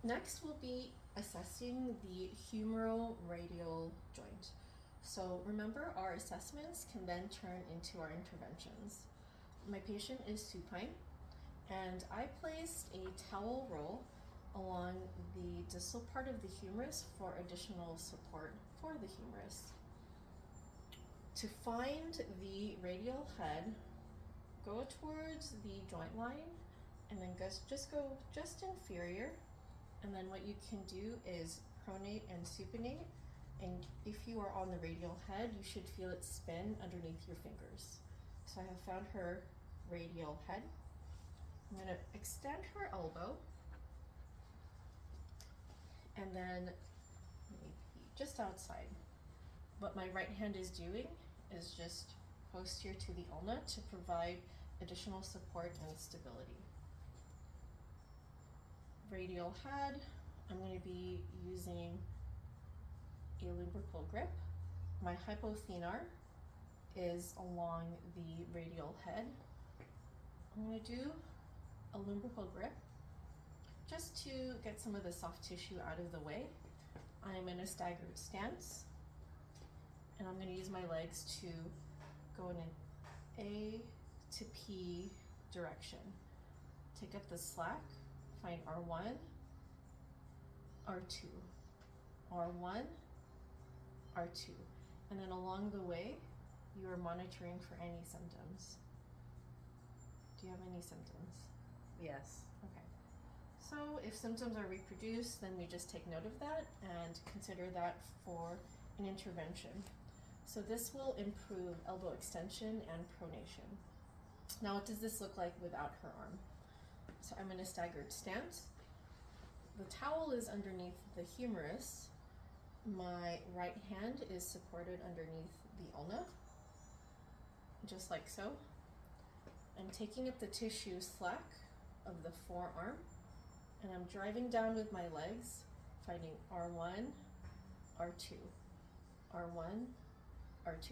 Next we'll be assessing the humero-radial joint. So remember, our assessments can then turn into our interventions. My patient is supine, and I placed a towel roll along the distal part of the humerus for additional support for the humerus. To find the radial head, go towards the joint line and then just go just inferior. And then what you can do is pronate and supinate. And if you are on the radial head, you should feel it spin underneath your fingers. So I have found her radial head. I'm going to extend her elbow. And then maybe just outside. What my right hand is doing is just posterior to the ulna to provide additional support and stability. Radial head, I'm going to be using a lumbrical grip. My hypothenar is along the radial head. I'm going to do a lumbrical grip just to get some of the soft tissue out of the way. I'm in a staggered stance, and I'm going to use my legs to go in an A to P direction. Take up the slack, find R1, R2, R1, R2. And then along the way, you are monitoring for any symptoms. Do you have any symptoms? Yes. Okay. So if symptoms are reproduced, then we just take note of that and consider that for an intervention. So this will improve elbow extension and pronation. Now, what does this look like without her arm? So I'm in a staggered stance. The towel is underneath the humerus. My right hand is supported underneath the ulna, just like so. I'm taking up the tissue slack of the forearm, and I'm driving down with my legs, finding R1, R2, R1, R2.